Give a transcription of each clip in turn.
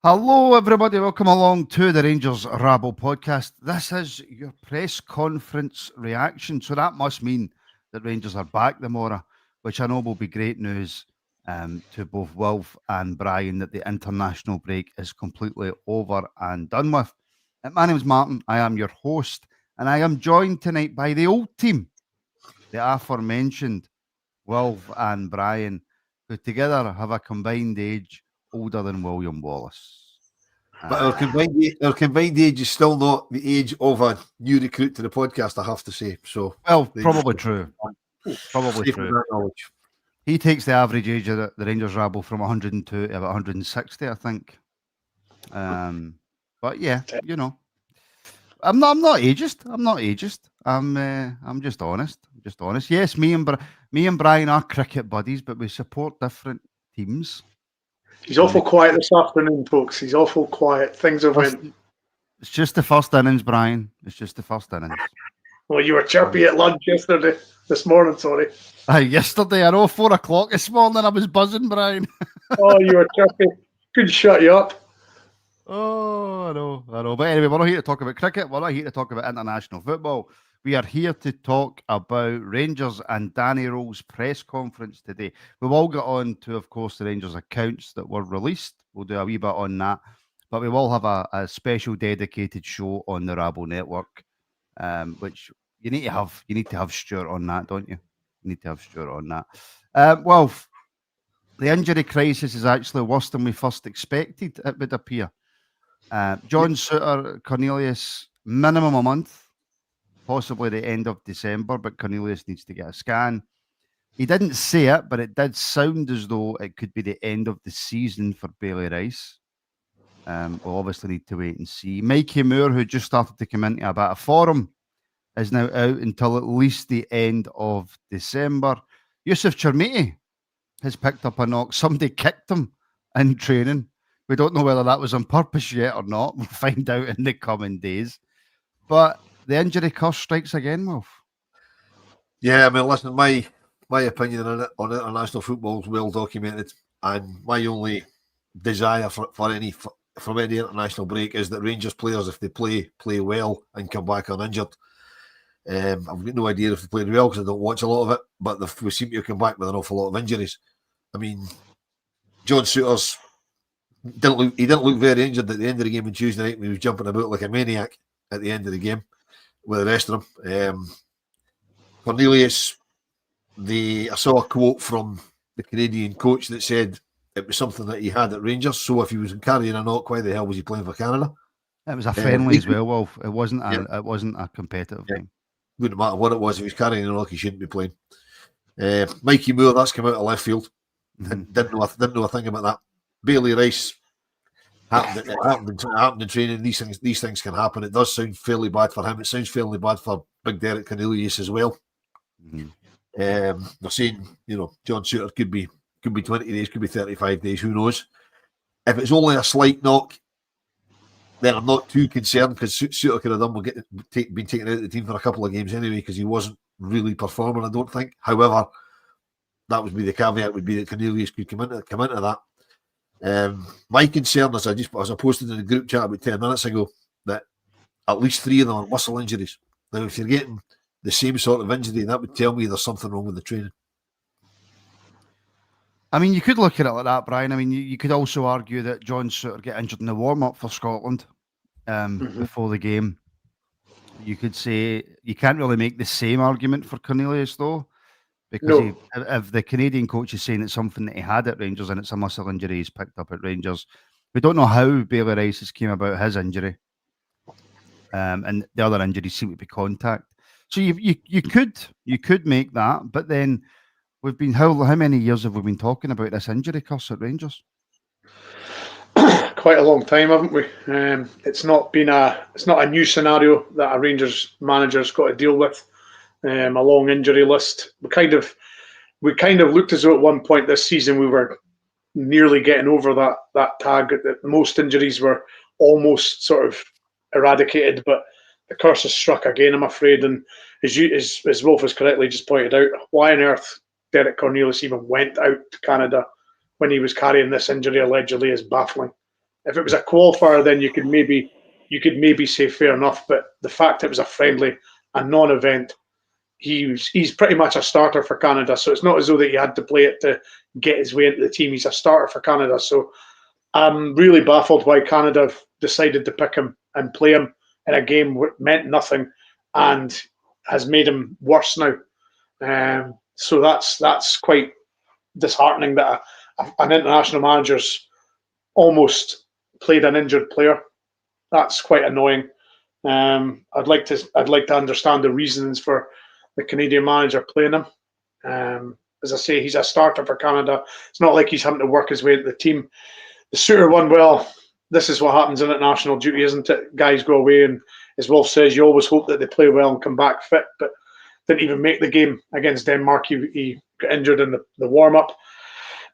Hello, everybody. Welcome along to the Rangers Rabble Podcast. This is your press conference reaction. So that must mean that Rangers are back tomorrow, which I know will be great news to both Wilf and Brian that the international break is completely over and done with. My name is Martin. I am your host, and I am joined tonight by the old team, the aforementioned Wilf and Brian, who together have a combined age older than William Wallace. But our combined age is still not the age of a new recruit to the podcast, I have to say. So, well, probably true. Probably true. He takes the average age of the Rangers Rabble from 102 to about 160, I think. But yeah, you know, I'm not ageist. I'm just honest. Yes, me and Brian are cricket buddies, but we support different teams. He's awful quiet this afternoon, folks. He's awful quiet. Things have went. It's just the first innings, Brian. It's just the first innings. Well, you were chirpy at lunch this morning, sorry. Yesterday, I know, 4 o'clock this morning, I was buzzing, Brian. Oh, you were chirpy. Couldn't shut you up. Oh, I know. But anyway, we're not here to talk about cricket. We're not here to talk about international football. We are here to talk about Rangers and Danny Rohl's press conference today. We've all got on to, of course, the Rangers accounts that were released. We'll do a wee bit on that. But we will have a special dedicated show on the Rabble Network, which you need to have. You need to have Stuart on that, don't you? You need to have Stuart on that. Well, the injury crisis is actually worse than we first expected, it would appear. John Souttar, Cornelius, minimum a month. Possibly the end of December, but Cornelius needs to get a scan. He didn't say it, but it did sound as though it could be the end of the season for Bailey Rice. We'll obviously need to wait and see. Mikey Moore, who just started to come into a bit of form, is now out until at least the end of December. Yusuf Chermiti has picked up a knock. Somebody kicked him in training. We don't know whether that was on purpose yet or not. We'll find out in the coming days. But the injury curse strikes again, Wolf. Yeah, I mean, listen, my opinion on international football is well documented, and my only desire from any international break is that Rangers players, if they play well and come back uninjured. I've got no idea if they played well because I don't watch a lot of it, but we seem to come back with an awful lot of injuries. I mean, John Souttar's didn't look very injured at the end of the game on Tuesday night when he was jumping about like a maniac at the end of the game with the rest of them. Cornelius, I saw a quote from the Canadian coach that said it was something that he had at Rangers. So if he was carrying a knock, why the hell was he playing for Canada? It was a friendly as well, Wolf. It wasn't a competitive game. Wouldn't matter what it was. If he was carrying a knock, he shouldn't be playing. Mikey Moore, that's come out of left field. Didn't know a thing about that. Bailey Rice, happened in training. These things can happen. It does sound fairly bad for him. It sounds fairly bad for Big Derek Cornelius as well. They're saying, John Souttar could be 20 days, could be 35 days. Who knows? If it's only a slight knock, then I'm not too concerned because Souttar could have been taken out of the team for a couple of games anyway because he wasn't really performing. I don't think. However, that would be the caveat. Would be that Cornelius could come into that. My concern is, as I posted in the group chat about 10 minutes ago, that at least 3 of them are muscle injuries. Now, if you're getting the same sort of injury, that would tell me there's something wrong with the training. I mean, you could look at it like that, Brian. I mean, you could also argue that John Souttar get injured in the warm-up for Scotland before the game. You could say you can't really make the same argument for Cornelius, though. Because if the Canadian coach is saying it's something that he had at Rangers and it's a muscle injury he's picked up at Rangers, we don't know how Bailey Rice has came about his injury. And the other injuries seem to be contact. So you could make that, but then we've been how many years have we been talking about this injury curse at Rangers? Quite a long time, haven't we? It's not a new scenario that a Rangers manager's got to deal with. A long injury list. We kind of looked as though at one point this season we were nearly getting over that tag. That most injuries were almost sort of eradicated, but the curse has struck again, I'm afraid. And as Wolf has correctly just pointed out, why on earth Derek Cornelius even went out to Canada when he was carrying this injury allegedly is baffling. If it was a qualifier, then you could maybe say fair enough. But the fact it was a friendly, a non-event, he's pretty much a starter for Canada. So it's not as though that he had to play it to get his way into the team. He's a starter for Canada. So I'm really baffled why Canada have decided to pick him and play him in a game that meant nothing and has made him worse now. So that's quite disheartening that an international manager's almost played an injured player. That's quite annoying. I'd like to understand the reasons for the Canadian manager playing him. As I say, he's a starter for Canada. It's not like he's having to work his way into the team. The Suter one, well, this is what happens in international duty, isn't it? Guys go away, and as Wolf says, you always hope that they play well and come back fit, but didn't even make the game against Denmark. He got injured in the warm-up.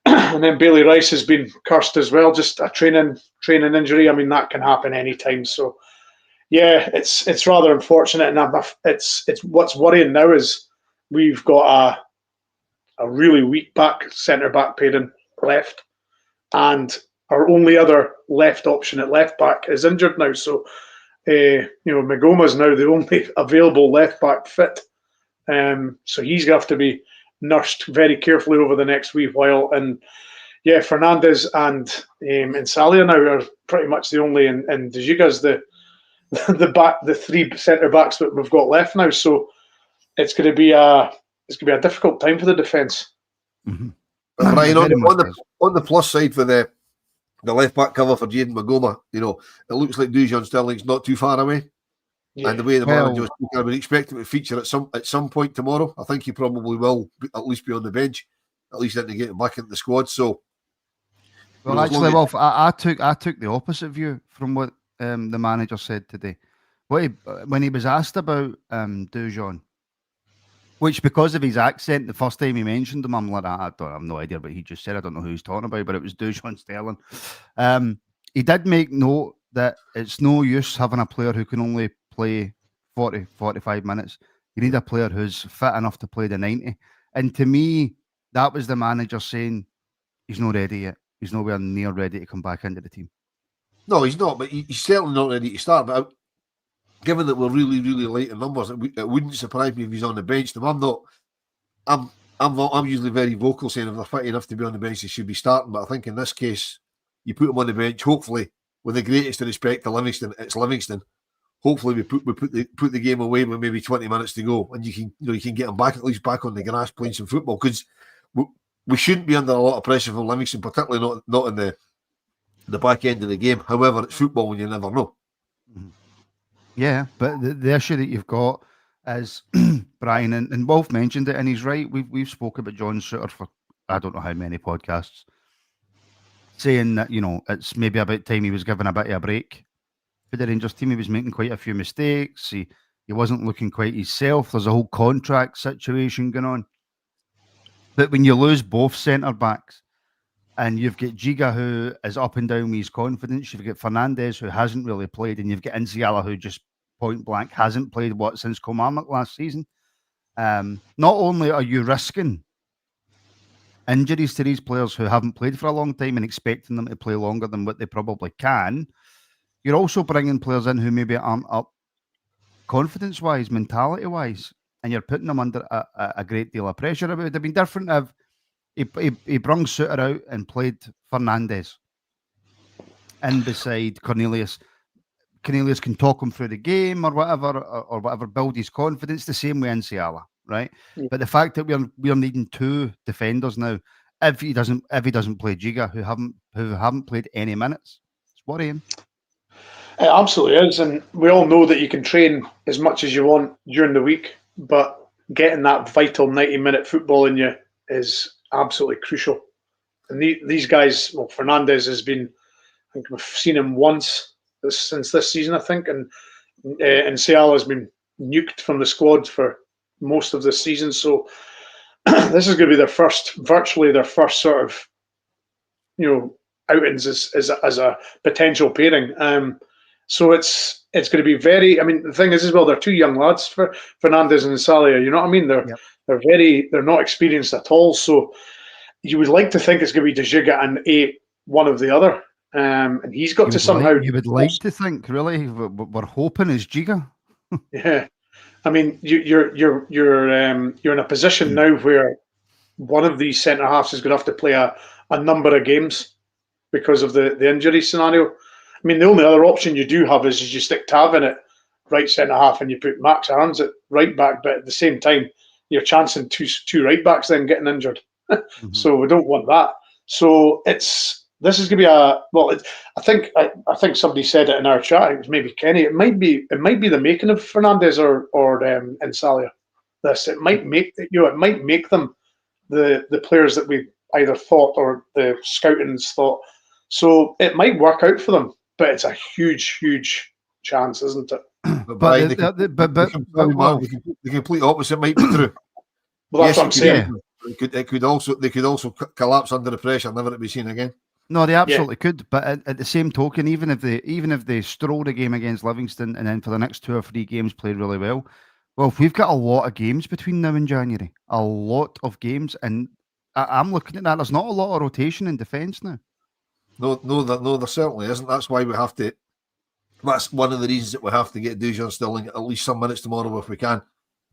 And then Bailey Rice has been cursed as well, just a training injury. I mean, that can happen anytime. So, yeah, it's rather unfortunate. And it's what's worrying now is we've got a really weak centre-back pairing left, and our only other left option at left back is injured now. So, Magoma's now the only available left back fit. So he's going to have to be nursed very carefully over the next wee while. And yeah, Fernandez and Insalia now are pretty much the only, and De Giga's the three centre backs that we've got left now. So it's going to be a difficult time for the defence. Mm-hmm. Brian, on the plus side for the left back cover for Jaden Magoma, it looks like Dujon Sterling's not too far away. Yeah. And the way the manager was speaking, I would expect him to feature at some point tomorrow. I think he probably will at least be on the bench, at least then to get him back into the squad. So, well, actually, Wolf, I took the opposite view from what the manager said today. When he was asked about Dujon, which because of his accent, the first time he mentioned him, I'm like, I have no idea what he just said. I don't know who he's talking about, but it was Dujon Sterling. He did make note that it's no use having a player who can only play 40, 45 minutes. You need a player who's fit enough to play the 90. And to me, that was the manager saying he's not ready yet. He's nowhere near ready to come back into the team. No, he's not, but he's certainly not ready to start. But given that we're really, really light in numbers, it wouldn't surprise me if he's on the bench. I'm usually very vocal saying if they're fit enough to be on the bench, they should be starting. But I think in this case, you put him on the bench, hopefully, with the greatest respect to Livingston, it's Livingston. Hopefully we put the game away with maybe 20 minutes to go, and you can get them back, at least back on the grass playing some football, because we shouldn't be under a lot of pressure from Livingston, particularly not in the back end of the game. However, it's football and you never know. Yeah, but the issue that you've got is Brian and Wolf mentioned it, and he's right. We've spoken about John Suter for I don't know how many podcasts, saying that it's maybe about time he was given a bit of a break. For the Rangers team, he was making quite a few mistakes. He wasn't looking quite himself. There's a whole contract situation going on. But when you lose both centre backs, and you've got Giga who is up and down with his confidence, you've got Fernandez who hasn't really played, and you've got Insiala who just point blank hasn't played since Kilmarnock last season. Not only are you risking injuries to these players who haven't played for a long time and expecting them to play longer than what they probably can, you're also bringing players in who maybe aren't up confidence-wise, mentality-wise, and you're putting them under a great deal of pressure. It would have been different if he brung Suter out and played Fernandez in beside Cornelius. Cornelius can talk him through the game or whatever, build his confidence the same way in Ciala, right? Yeah. But the fact that we're needing two defenders now, if he doesn't play Giga, who haven't played any minutes, it's worrying. It absolutely is, and we all know that you can train as much as you want during the week, but getting that vital 90-minute football in you is absolutely crucial. And these guys, well, Fernandez has been, I think we've seen him once since this season, I think, and Ciala has been nuked from the squad for most of this season. So this is going to be virtually their first sort of, outings as a potential pairing. So it's going to be very. I mean, the thing is as well, they're two young lads for Fernandez and Insalia. You know what I mean? They're not experienced at all. So you would like to think it's going to be De Giga and one of the other. and he's got to somehow. You would like to think, really, we're hoping is Giga. Yeah, I mean, you're in a position now where one of these centre halves is going to have to play a number of games because of the injury scenario. I mean, the only other option you do have is you stick Tav in at right centre half and you put Max Arns at right back, but at the same time, you're chancing two right backs then getting injured. So we don't want that. So this is going to be I think somebody said it in our chat. It was maybe Kenny. It might be the making of Fernandes or Insalia. It might make them the players that we either thought or the scoutings thought. So it might work out for them, but it's a huge chance, isn't it? But the complete opposite might be true. Well, that's what I'm saying. They could also collapse under the pressure, never to be seen again. No, they absolutely could. But at the same token, even if they strolled a game against Livingston and then for the next 2 or 3 games played really well, if we've got a lot of games between now and January, a lot of games, and I'm looking at that. There's not a lot of rotation in defence now. No, there certainly isn't. That's why we have to. That's one of the reasons that we have to get Dujon Stirling at least some minutes tomorrow if we can,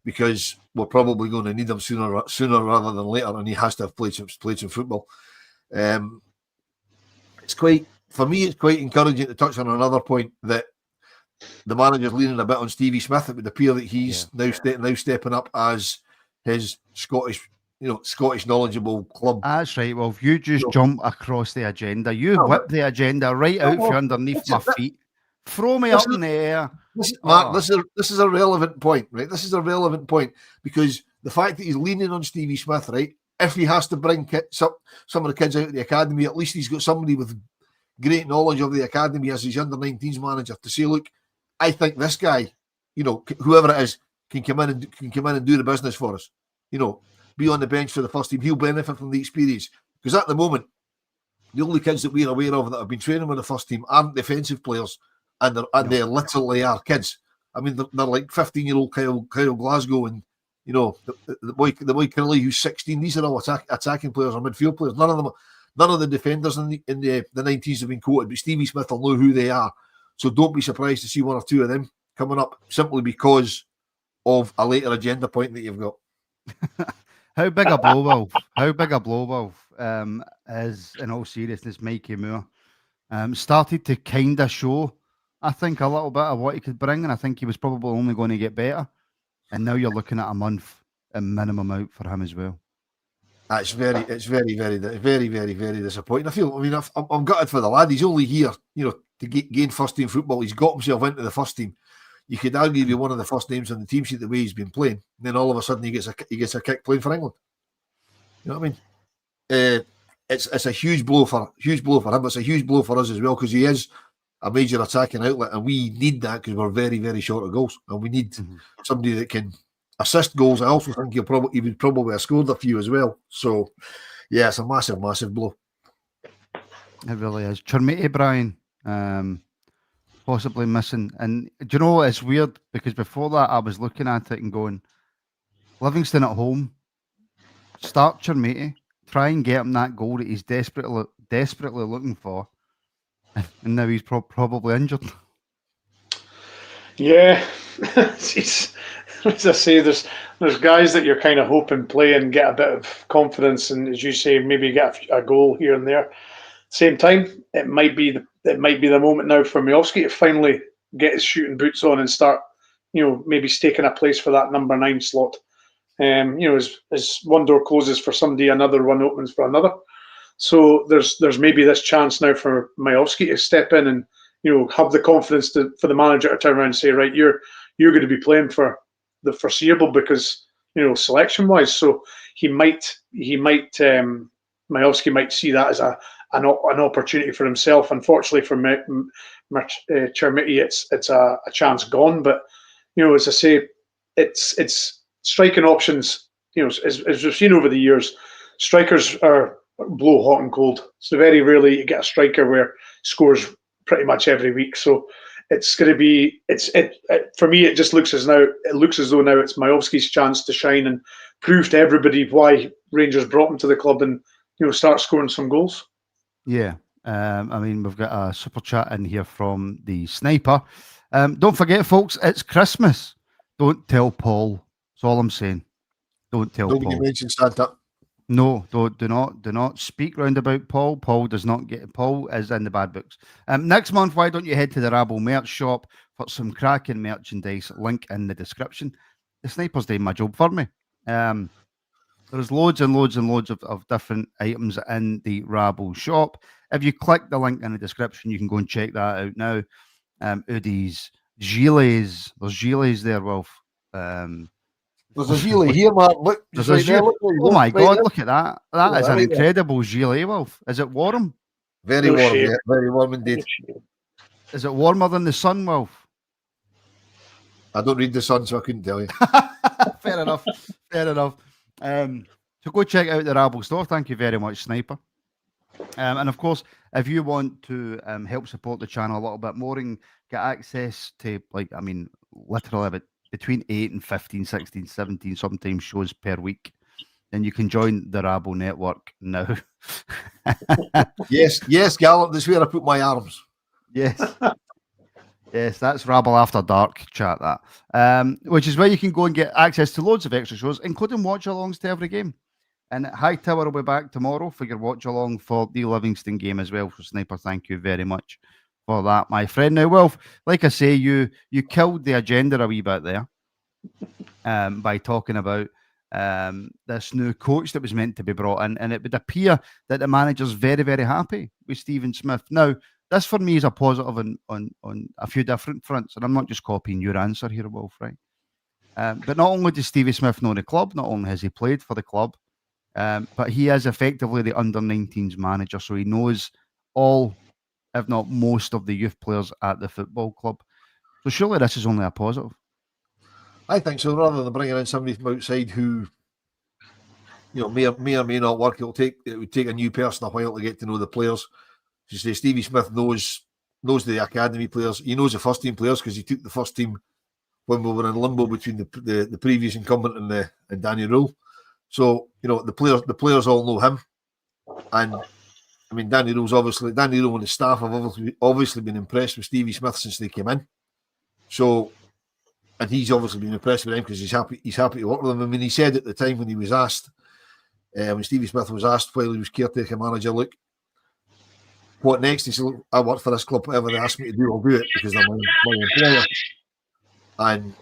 because we're probably going to need him sooner rather than later, and he has to have played some football. It's quite encouraging to touch on another point that the manager's leaning a bit on Stevie Smith. It would appear that he's now stepping up as his Scottish knowledgeable club. That's right. Well, if you just jump across the agenda, whip the agenda right out from underneath my feet, throw me up in the air. Mark, this is a relevant point, right? This is a relevant point because the fact that he's leaning on Stevie Smith, right? If he has to bring some of the kids out of the academy, at least he's got somebody with great knowledge of the academy as his under-19s manager to say, look, I think this guy, whoever it is, can come in and do the business for us. Be on the bench for the first team. He'll benefit from the experience because at the moment, the only kids that we're aware of that have been training with the first team aren't defensive players, and they literally are kids. I mean, they're like 15-year-old Kyle Glasgow and the boy Curly who's 16. These are all attacking players or midfield players. None of the defenders in the 90s have been quoted, but Stevie Smith will know who they are. So don't be surprised to see 1 or 2 of them coming up simply because of a later agenda point that you've got. How big a blow wolf is, in all seriousness, Mikey Moore started to kind of show, I think, a little bit of what he could bring, and I think he was probably only going to get better. And now you're looking at a month at minimum out for him as well. It's very, very disappointing. I'm gutted for the lad. He's only here, to gain first team football. He's got himself into the first team. You could argue he'd be one of the first names on the team sheet the way he's been playing. And then all of a sudden he gets a kick playing for England. You know what I mean? It's a huge blow for him. It's a huge blow for us as well because he is a major attacking outlet, and we need that because we're very, very short of goals, and we need somebody that can assist goals. I also think he would probably have scored a few as well. So, yeah, it's a massive, massive blow. It really is. Chermiti, Brian, possibly missing. And do you know, it's weird because before that I was looking at it and going, Livingston at home, start Chermiti, try and get him that goal that he's desperately looking for. And now he's probably injured. Yeah, as I say, there's guys that you're kind of hoping play and get a bit of confidence, and as you say, maybe get a goal here and there. Same time, it might be the moment now for Miovski to finally get his shooting boots on and start, maybe staking a place for that number 9 slot. As one door closes for somebody, another one opens for another. So there's maybe this chance now for Miovski to step in and have the confidence for the manager to turn around and say, right, you're going to be playing for the foreseeable because selection wise. So Miovski might see that as an opportunity for himself. Unfortunately for Chermiti, it's a chance gone. But as I say, it's striking options. As we've seen over the years, strikers are blow hot and cold. So very rarely you get a striker where scores pretty much every week. So it's going to be for me. It just looks as though now it's Miovski's chance to shine and prove to everybody why Rangers brought him to the club and start scoring some goals. Yeah, I mean, we've got a super chat in here from the sniper. Don't forget, folks, it's Christmas. Don't tell Paul. That's all I'm saying. Don't tell Nobody Paul. mentioned Santa. No, do not speak round about Paul. Paul does not get. Paul is in the bad books. Next month, why don't you head to the Rabble merch shop for some cracking merchandise? Link in the description. The sniper's doing my job for me. There's loads and loads and loads of different items in the Rabble shop. If you click the link in the description, you can go and check that out now. Hoodies, gilets. There's gilets there, Wolf. There's a gilet here, Mark. Look, There's just a right there. gilet. Look, Oh my right God, there. look at that. That is an right there. incredible gilet, Wolf. Is it warm? Very No warm, shame. yeah, very warm indeed. Is it warmer than the sun, Wolf? I don't read the Sun, so I couldn't tell you. Fair enough. Fair enough. So go check out the Rabble store. Thank you very much, Sniper. And of course, if you want to help support the channel a little bit more and get access to, literally between 8 and 15, 16, 17 sometimes shows per week, then you can join the Rabble network now. Yes, Gallop, that's where I put my arms. Yes. Yes, that's Rabble After Dark chat, that. Which is where you can go and get access to loads of extra shows, including watch-alongs to every game. And Hightower will be back tomorrow for your watch-along for the Livingston game as well. So, Sniper, thank you very much for that, my friend. Now, Wolf, like I say, you killed the agenda a wee bit there by talking about this new coach that was meant to be brought in, and it would appear that the manager's very, very happy with Stephen Smith. Now, this for me is a positive on a few different fronts, and I'm not just copying your answer here, Wolf, right? But not only does Stevie Smith know the club, not only has he played for the club, but he is effectively the under-19s manager, so he knows all, if not most, of the youth players at the football club. So surely this is only a positive. I think so. Rather than bringing in somebody from outside who, may or may not work, it would take a new person a while to get to know the players. As you say, Stevie Smith knows the academy players. He knows the first team players because he took the first team when we were in limbo between the previous incumbent and Danny Rohl. So the players all know him, and I mean Danny Rohl and his staff have obviously been impressed with Stevie Smith since they came in. So, and he's obviously been impressed with him because he's happy to work with them. I mean, he said at the time when he was asked, when Stevie Smith was asked while he was caretaker manager, look, what next? He said, look, I work for this club. Whatever they ask me to do, I'll do it because they're my employer. And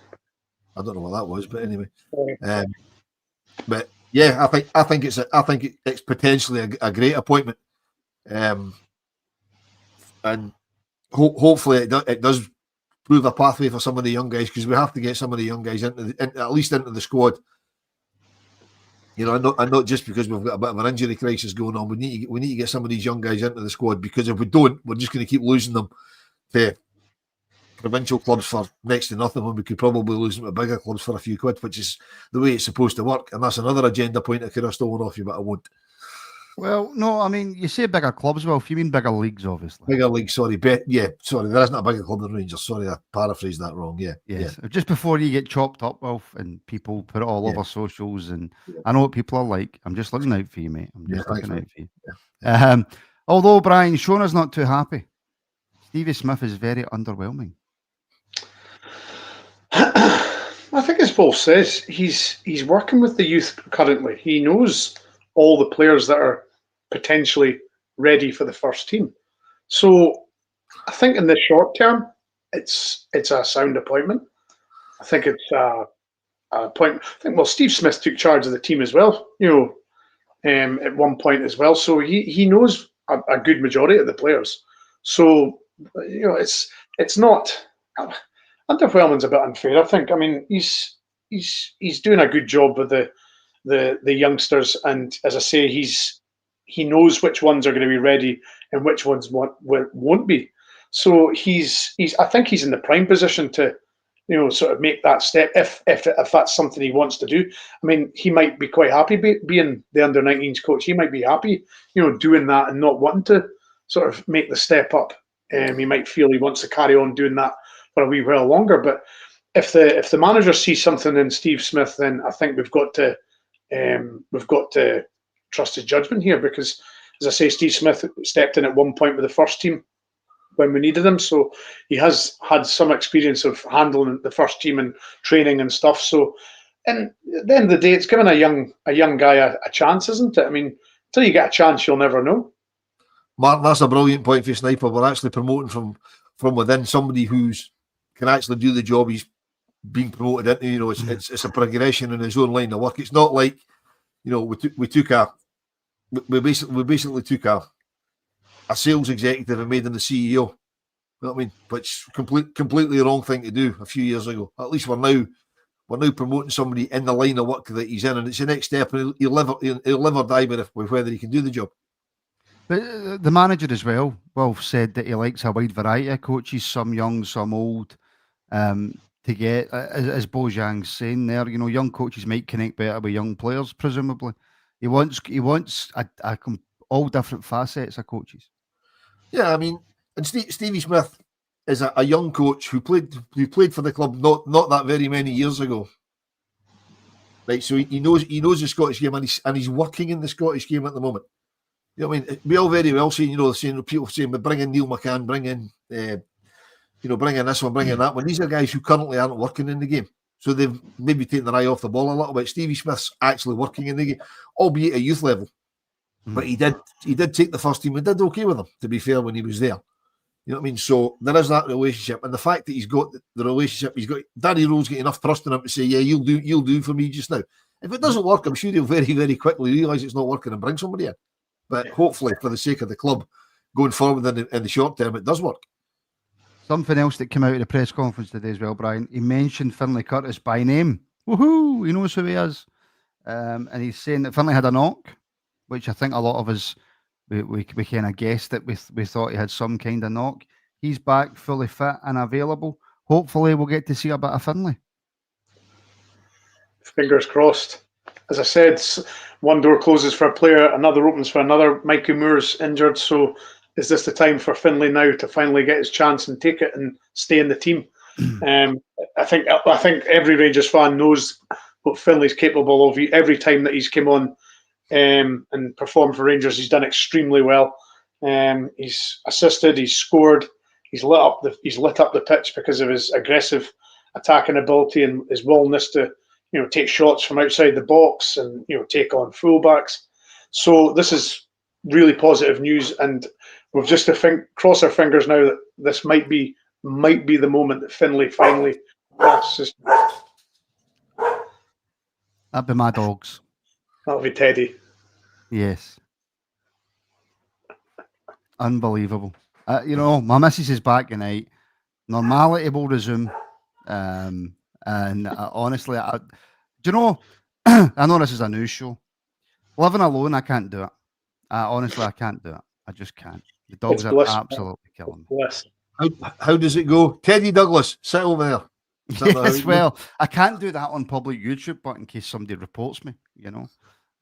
I don't know what that was, but anyway. But yeah, I think it's potentially a great appointment, and hopefully it does prove a pathway for some of the young guys, because we have to get some of the young guys at least into the squad. And not just because we've got a bit of an injury crisis going on. We need to get some of these young guys into the squad, because if we don't, we're just going to keep losing them to provincial clubs for next to nothing, when we could probably lose them to bigger clubs for a few quid, which is the way it's supposed to work. And that's another agenda point I could have stolen off you, but I won't. Well, no, I mean, you say bigger clubs, well, if you mean bigger leagues, obviously. Bigger leagues, sorry. Sorry, there isn't a bigger club than Rangers. Sorry, I paraphrased that wrong. Yeah. Yes. Yeah. Just before you get chopped up, Wolf, and people put it all over socials, and I know what people are like. I'm just looking out for you, mate. I'm just looking out for you. Yeah. Although Brian Shona's not too happy, Stevie Smith is very underwhelming. I think, as Paul says, he's working with the youth currently. He knows all the players that are potentially ready for the first team. So I think in the short term, it's a sound appointment. I think it's a appointment. I think, Steve Smith took charge of the team as well, at one point as well. So he knows a good majority of the players. So, it's not... Underwhelming's a bit unfair, I think. I mean, he's doing a good job with the youngsters, and as I say, he knows which ones are going to be ready and which ones won't be. So I think he's in the prime position to, sort of make that step if that's something he wants to do. I mean, he might be quite happy being the under-19s coach. He might be happy, doing that and not wanting to sort of make the step up. He might feel he wants to carry on doing that for a wee while longer. But if the manager sees something in Steve Smith, then I think we've got to trust his judgment here, because as I say, Steve Smith stepped in at one point with the first team when we needed him, so he has had some experience of handling the first team and training and stuff. So, and at the end of the day, it's given a young guy a chance, isn't it? I mean, until you get a chance, you'll never know. Martin, that's a brilliant point for Sniper. We're actually promoting from within somebody who's can actually do the job he's being promoted into. You know, it's a progression in his own line of work. It's not like, you know, we basically took a sales executive and made him the CEO. You know what I mean? Which completely the wrong thing to do a few years ago. At least we're now promoting somebody in the line of work that he's in, and it's the next step, and he'll live or die with whether he can do the job. But the manager as well, said that he likes a wide variety of coaches, some young, some old, to get, as Bojang's saying there, you know, young coaches might connect better with young players, presumably. He wants all different facets of coaches. Yeah, I mean, and Stevie Smith is a young coach who played for the club not that very many years ago. Right, so he knows the Scottish game, and he's working in the Scottish game at the moment. You know what I mean? We all very well saying, people saying, but bring in Neil McCann, bring in this one, bring in that one. These are guys who currently aren't working in the game. So they've maybe taken their eye off the ball a little bit. Stevie Smith's actually working in the game, albeit at youth level. But he did take the first team and did okay with them, to be fair, when he was there. You know what I mean? So there is that relationship. And the fact that he's got the relationship, Danny Rohl's got enough trust in him to say, yeah, you'll do for me just now. If it doesn't work, I'm sure he'll very, very quickly realise it's not working and bring somebody in. But hopefully, for the sake of the club, going forward in the short term, it does work. Something else that came out of the press conference today as well, Brian. He mentioned Finlay Curtis by name. Woohoo! He knows who he is. And he's saying that Finlay had a knock, which I think a lot of us, we kind of guessed that we thought he had some kind of knock. He's back, fully fit and available. Hopefully, we'll get to see a bit of Finlay. Fingers crossed. As I said, one door closes for a player, another opens for another. Mikey Moore's injured, so is this the time for Finlay now to finally get his chance and take it and stay in the team? I think every Rangers fan knows what Finlay's capable of. Every time that he's come on and performed for Rangers, he's done extremely well. He's assisted, he's scored, he's lit up the pitch because of his aggressive attacking ability and his willingness to take shots from outside the box and take on fullbacks. So this is really positive news, and we've just to cross our fingers now that this might be the moment that Finlay finally passes. That'd be my dogs. That'll be Teddy. Yes. Unbelievable. My missus is back tonight. Normality will resume. And honestly, do you know, I know this is a news show. Living alone, I can't do it. Honestly, I can't do it. I just can't. The dogs are absolutely killing me. How does it go? Teddy Douglas, sit over there. Yes, well, I can't do that on public YouTube, but in case somebody reports me,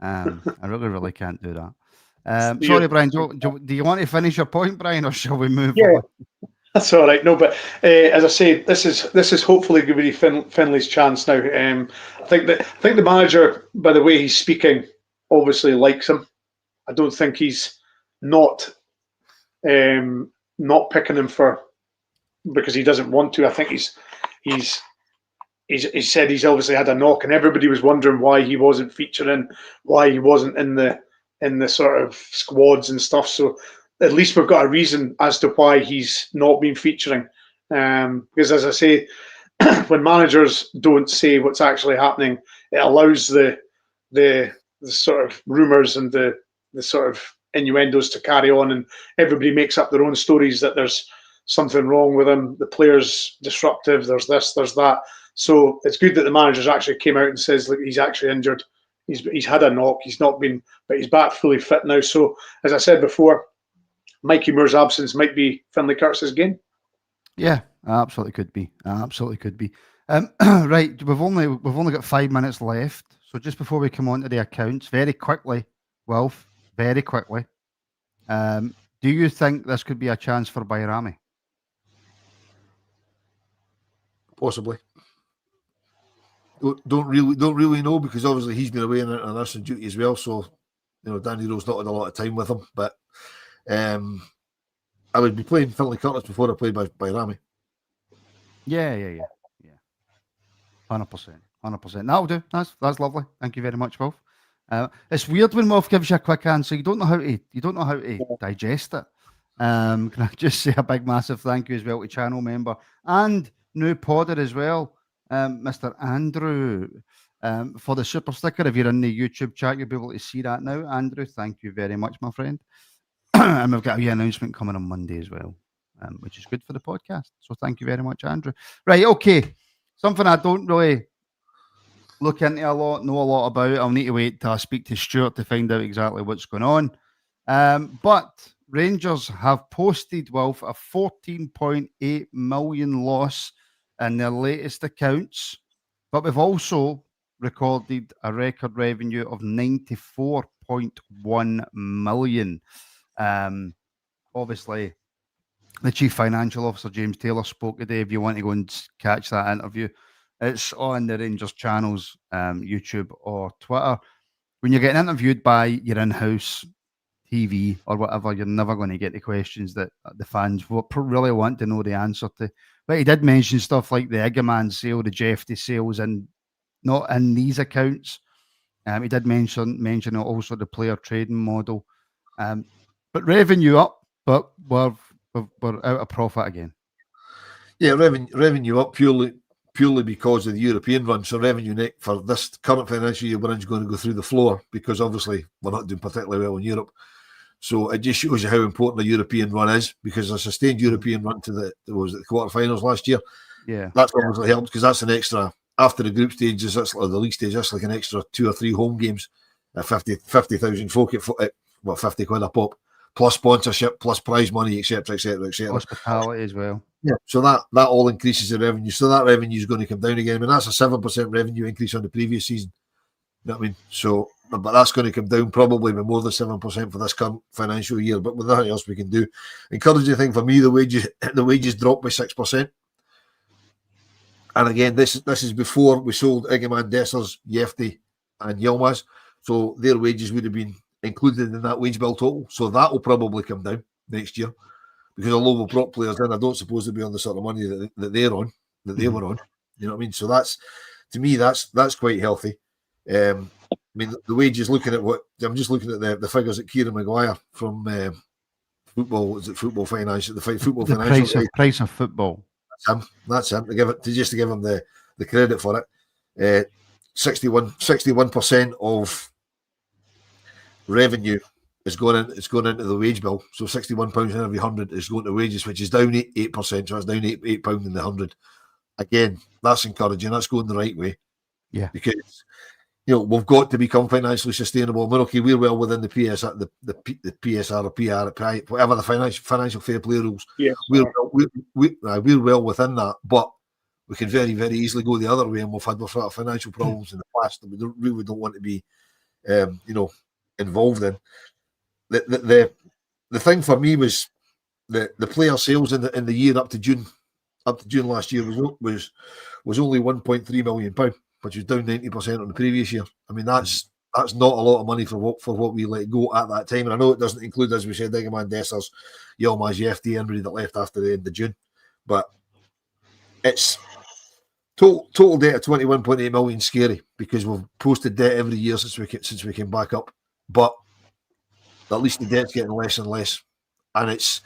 I really, really can't do that. Sorry, Brian, do you want to finish your point, Brian, or shall we move on? That's all right. No, but as I say, this is hopefully going to be Finlay's chance now. I think the manager, by the way he's speaking, obviously likes him. I don't think he's not picking him because he doesn't want to. I think he's said he's obviously had a knock, and everybody was wondering why he wasn't featuring, why he wasn't in the sort of squads and stuff. So at least we've got a reason as to why he's not been featuring. Because as I say, when managers don't say what's actually happening, it allows the sort of rumours and the sort of innuendos to carry on, and everybody makes up their own stories that there's something wrong with him, the player's disruptive, there's this, there's that. So it's good that the manager's actually came out and says, look, he's actually injured. He's had a knock. He's not been, but he's back fully fit now. So as I said before, Mikey Moore's absence might be Finlay Curtis's gain. Yeah, absolutely could be. Absolutely could be. Right, we've only got 5 minutes left. So just before we come on to the accounts, very quickly, Wilf, very quickly, do you think this could be a chance for Bayrami? Possibly. Don't really know, because obviously he's been away on international duty as well. So Danny Rohl's not had a lot of time with him, but I would be playing Finlay Curtis before I played by Rami. Yeah. 100%. That'll do. That's lovely. Thank you very much, Wolf. It's weird when Wolf gives you a quick answer. You don't know how to digest it. Can I just say a big massive thank you as well to channel member and new podder as well, Mr. Andrew, for the super sticker. If you're in the YouTube chat, you'll be able to see that now. Andrew, thank you very much, my friend. And we've got a wee announcement coming on Monday as well, which is good for the podcast. So thank you very much, Andrew. Right, okay. Something I don't really look into a lot, know a lot about. I'll need to wait till I speak to Stuart to find out exactly what's going on. But Rangers have posted, Wolf, a 14.8 million loss in their latest accounts. But we've also recorded a record revenue of 94.1 million. Obviously, the Chief Financial Officer, James Taylor, spoke today. If you want to go and catch that interview, it's on the Rangers channels, YouTube or Twitter. When you're getting interviewed by your in-house TV or whatever, you're never going to get the questions that the fans really want to know the answer to. But he did mention stuff like the Iggerman sale, the Jeffy sales, and not in these accounts. He did mention also the player trading model. But revenue up, but we're out of profit again. Yeah, revenue up purely because of the European run. So revenue net for this current financial year, we're going to go through the floor because obviously we're not doing particularly well in Europe. So it just shows you how important the European run is, because a sustained European run to the quarterfinals last year. Yeah, that's obviously helped, because that's an extra after the group stages, or the league stage. That's like an extra 2 or 3 home games at 50,000 folk at £50 a pop, plus sponsorship, plus prize money, etc. Hospitality as well. Yeah, so that all increases the revenue. So that revenue is going to come down again. I mean, that's a 7% revenue increase on the previous season. You know what I mean? So, but that's going to come down probably by more than 7% for this current financial year. But with nothing else we can do. Encouraging thing for me, the wages dropped by 6%. And again, this is before we sold Iggerman, Dessers, Jefty, and Yilmaz. So their wages would have been included in that wage bill total. So that will probably come down next year, because although we've brought players in, I don't suppose they'll be on the sort of money that they're on, that they were on. You know what I mean? So that's, to me, that's quite healthy. I mean, the wages, looking at what I'm just looking at the figures that Kieran Maguire from Football Finance, the Football Financial price of football. That's him. To give him the credit for it. 61% of revenue is going into the wage bill. So £61 in every 100 is going to wages, which is down 8%. So that's down £8 in the 100. Again, that's encouraging. That's going the right way. Yeah, because we've got to become financially sustainable. I mean, okay, we're well within the PSR, the PSR or PR, whatever the financial fair play rules. Yeah, we're well within that, but we can very, very easily go the other way, and we've had financial problems in the past that we don't want to be, involved in. The thing for me was the player sales in the year up to June last year was only £1.3 million, which was down 90% on the previous year. I mean, that's not a lot of money for what we let go at that time. And I know it doesn't include, as we said, Iggerman, Dessers, Yilmaz, Jefty, everybody that left after the end of June. But it's total debt of 21.8 million, scary, because we've posted debt every year since we came back up. But at least the debt's getting less and less, and it's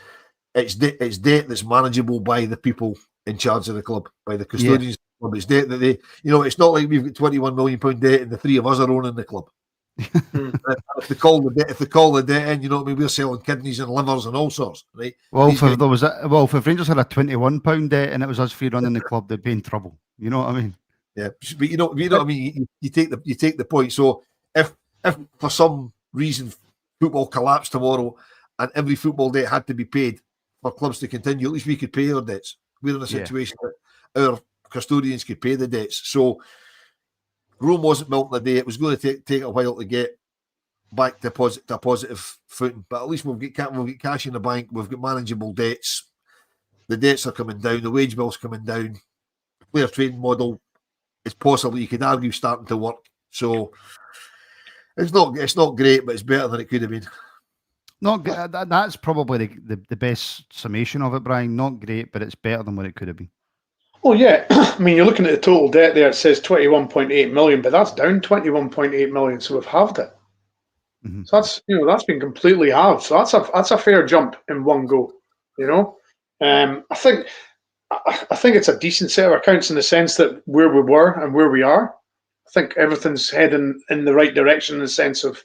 debt that's manageable by the people in charge of the club, by the custodians. Yeah. It's debt that they, it's not like we've got £21 million debt and the three of us are owning the club. If they call the debt in, we're selling kidneys and livers and all sorts, right? Well, if Rangers had a £21 debt and it was us three running the club, they'd be in trouble. You know what I mean? Yeah, but you know what I mean. You take the point. So if for some reason football collapsed tomorrow and every football debt had to be paid for clubs to continue, at least we could pay our debts. We're in a situation that our custodians could pay the debts. So Rome wasn't built in a day. It was going to take a while to get back to a positive footing. But at least we'll get cash in the bank. We've got manageable debts. The debts are coming down. The wage bill's coming down. The player trading model is possibly, you could argue, starting to work. So It's not great, but it's better than it could have been. That's probably the best summation of it, Brian. Not great, but it's better than what it could have been. Oh yeah, I mean, you're looking at the total debt there. It says 21.8 million, but that's down 21.8 million. So we've halved it. Mm-hmm. So that's been completely halved. So that's a fair jump in one go. I think it's a decent set of accounts in the sense that where we were and where we are. I think everything's heading in the right direction in the sense of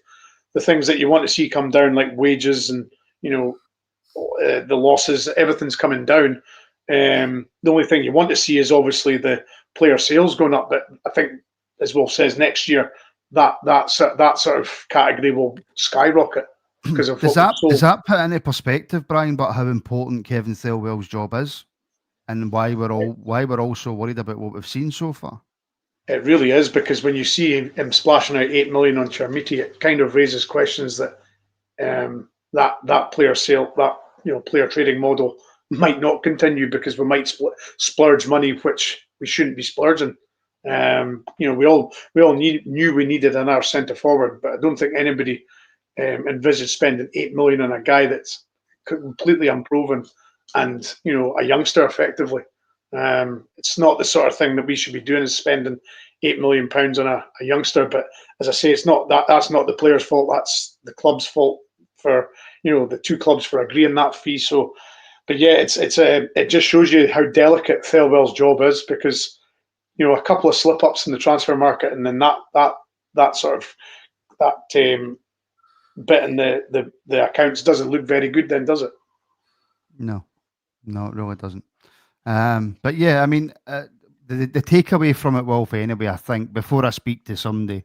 the things that you want to see come down, like wages and the losses. Everything's coming down. The only thing you want to see is obviously the player sales going up. But I think, as Wolf says, next year that sort of category will skyrocket because of does that put into perspective, Brian, but how important Kevin Thelwell's job is, and why we're all so worried about what we've seen so far? It really is, because when you see him splashing out 8 million on Chermiti, it kind of raises questions that that player sale, that player trading model might not continue, because we might splurge money which we shouldn't be splurging. We all knew we needed another centre forward, but I don't think anybody envisaged spending 8 million on a guy that's completely unproven and a youngster effectively. It's not the sort of thing that we should be doing, is spending £8 million on a youngster. But as I say, it's not that's not the player's fault. That's the club's fault for the two clubs for agreeing that fee. So, but yeah, it just shows you how delicate Thelwell's job is, because a couple of slip ups in the transfer market, and then that sort of bit in the accounts doesn't look very good. Then does it? No, it really doesn't. But yeah, I mean, the takeaway from it, Wolf, anyway, I think, before I speak to somebody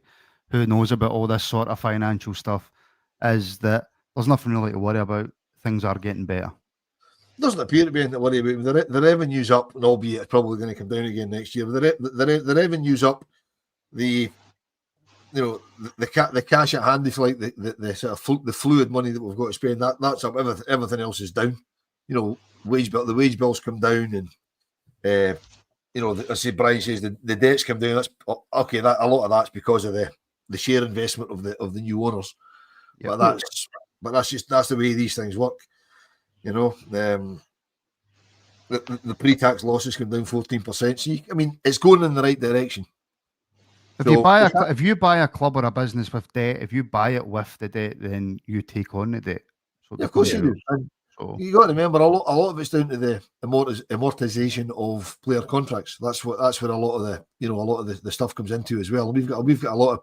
who knows about all this sort of financial stuff, is that there's nothing really to worry about. Things are getting better. Doesn't appear to be anything to worry about. The revenue's up, and albeit it's probably going to come down again next year. But the revenue's up. The cash at hand, if you like, the sort of the fluid money that we've got to spend, that's up. Everything else is down. The wage bills come down, and I say Brian says the debts come down. That's okay. That a lot of that's because of the share investment of the new owners. Yep. But that's the way these things work. The pre-tax losses come down 14%. So I mean, it's going in the right direction. If you buy a club or a business with debt, if you buy it with the debt, then you take on the debt. So of course you do. So you got to remember a lot of it's down to the amortization of player contracts. That's where a lot of the stuff comes into as well. We've got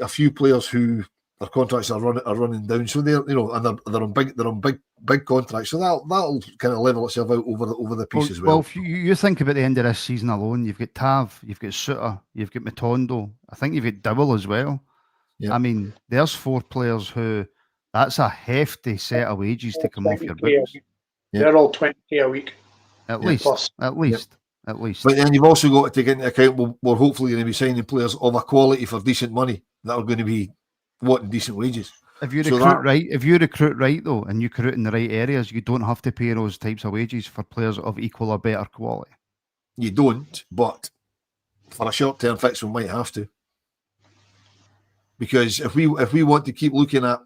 a few players who their contracts are running down, so they're they're on big contracts. So that'll kind of level itself out over the piece as well. Well, if you think about the end of this season alone, you've got Tav, you've got Suter, you've got Matondo. I think you've got Dowell as well. Yep. I mean, there's 4 players who that's a hefty set of wages to come off your books. They're all 20k a week. At least. But then you've also got to take into account we're hopefully going to be signing players of a quality for decent money that are going to be wanting decent wages. If you recruit right though, and you recruit in the right areas, you don't have to pay those types of wages for players of equal or better quality. You don't, but for a short-term fix, we might have to. Because if we want to keep looking at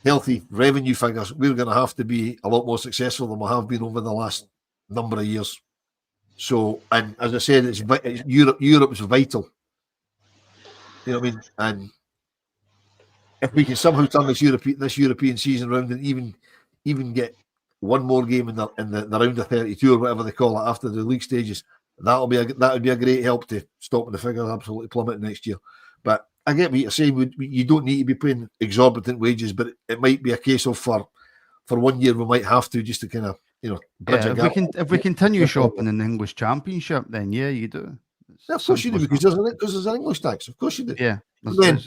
healthy revenue figures, we're going to have to be a lot more successful than we have been over the last number of years. So, and as I said, Europe's vital. You know what I mean? And if we can somehow turn this European season around and even get one more game in the round of 32 or whatever they call it after the league stages, that would be a great help to stopping the figures absolutely plummeting next year. But I get what you're saying. You don't need to be paying exorbitant wages, but it might be a case of for 1 year we might have to, just to kind of bridge a gap. If we continue shopping in the English Championship, then yeah, you do. Of course you do, because there's an English tax. Of course you do. Yeah. But then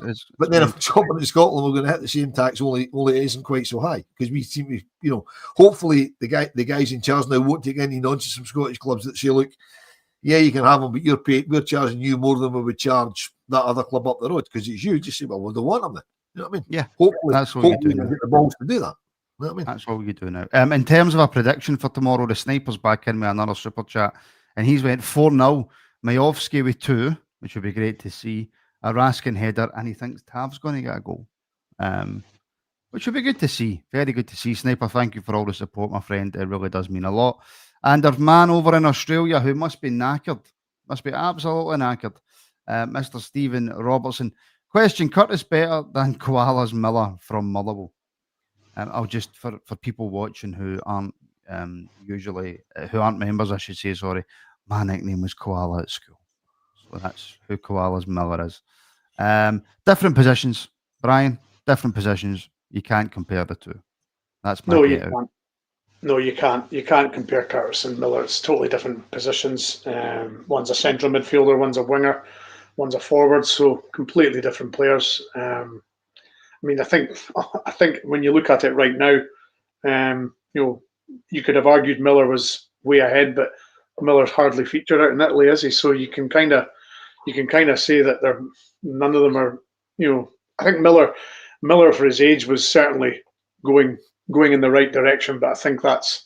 if shopping in Scotland, we're going to hit the same tax, only it isn't quite so high, because we seem to, hopefully the guys in charge now won't take any nonsense from Scottish clubs that say, look, yeah, you can have them, but we're charging you more than we would charge that other club up the road, because it's you. Just say, well, we don't want them then. You know what I mean? Yeah. Hopefully that's what you do now. Get the balls to do that. You know what I mean? That's what we do now. In terms of a prediction for tomorrow, the Sniper's back in with another super chat, and he's went 4-0. Majovski with 2, which would be great to see, a Raskin header, and he thinks Tav's going to get a goal. Which would be good to see. Very good to see. Sniper, thank you for all the support, my friend. It really does mean a lot. And our man over in Australia who must be knackered, must be absolutely knackered, Mr. Stephen Robertson. Question, Curtis better than Koalas Miller from Motherwell? I'll just, for people watching who aren't who aren't members, I should say, sorry, my nickname was Koala at school. So that's who Koalas Miller is. Different positions, Brian, different positions. You can't compare the two. That's my you can't. No, you can't. You can't compare Curtis and Miller. It's totally different positions. One's a central midfielder, one's a winger, one's a forward. So completely different players. I mean, I think when you look at it right now, you could have argued Miller was way ahead, but Miller's hardly featured out in Italy, is he? So you can kind of say that none of them are. I think Miller for his age was certainly going in the right direction, but I think that's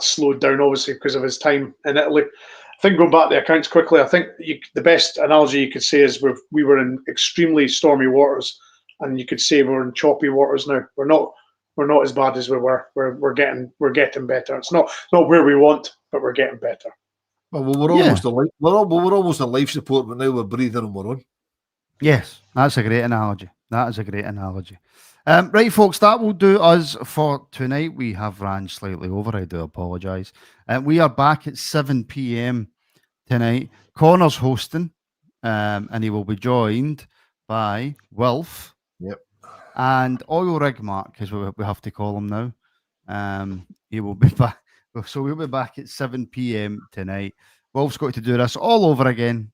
slowed down obviously because of his time in Italy. I think going back to the accounts quickly, I think the best analogy you could say is we were in extremely stormy waters, and you could say we're in choppy waters now. We're not as bad as we were. We're getting better. It's not where we want, but we're getting better. Well, we're almost a life support, but now we're breathing on our own. Yes, that's a great analogy. Right, folks, that will do us for tonight. We have ran slightly over. I do apologise. We are back at 7 p.m. tonight. Connor's hosting, and he will be joined by Wilf. Yep. And Oil Rig Mark, as we have to call him now. He will be back. So we'll be back at 7 p.m. tonight. Wilf's got to do this all over again.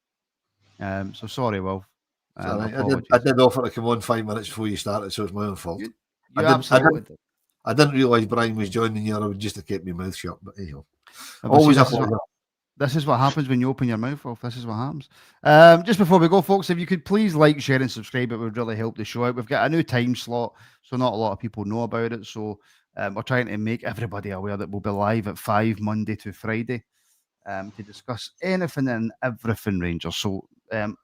So sorry, Wilf. I did offer to come on 5 minutes before you started, so it's my own fault. I didn't realise Brian was joining you. I would just have kept my mouth shut. But anyhow, this is what happens when you open your mouth off. This is what happens. Just before we go, folks, if you could please like, share, and subscribe, it would really help the show out. We've got a new time slot, so not a lot of people know about it. So we're trying to make everybody aware that we'll be live at 5 Monday to Friday to discuss anything and everything Rangers. So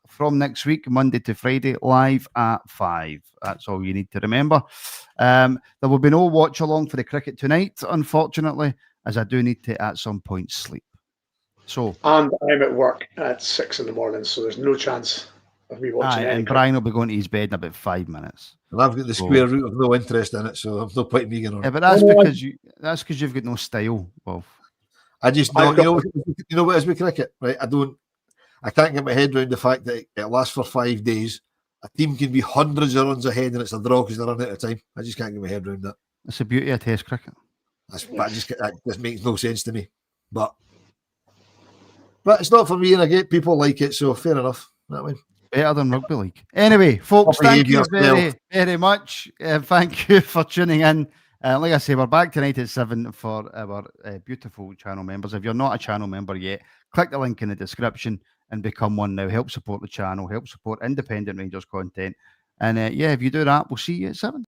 from next week, Monday to Friday, live at 5. That's all you need to remember. There will be no watch along for the cricket tonight, unfortunately, as I do need to at some point sleep. So, and I'm at work at 6 a.m, so there's no chance of me watching it. And Brian will be going to his bed in about 5 minutes. And I've got the square root of no interest in it, so I'm no point in me getting on. Yeah, but that's because you've got no style, Wolf. I just don't. You know what is with cricket, right? I can't get my head around the fact that it lasts for 5 days. A team can be hundreds of runs ahead and it's a draw because they're running out of time. I just can't get my head around that. It's the beauty of Test cricket. That just makes no sense to me. But it's not for me, and I get people like it, so fair enough. That way. Better than rugby league. Anyway, folks, thank you very, very much. Thank you for tuning in. Like I say, we're back tonight at 7 for our beautiful channel members. If you're not a channel member yet, click the link in the description and become one now. Help support the channel, help support independent Rangers content. And if you do that, we'll see you at 7.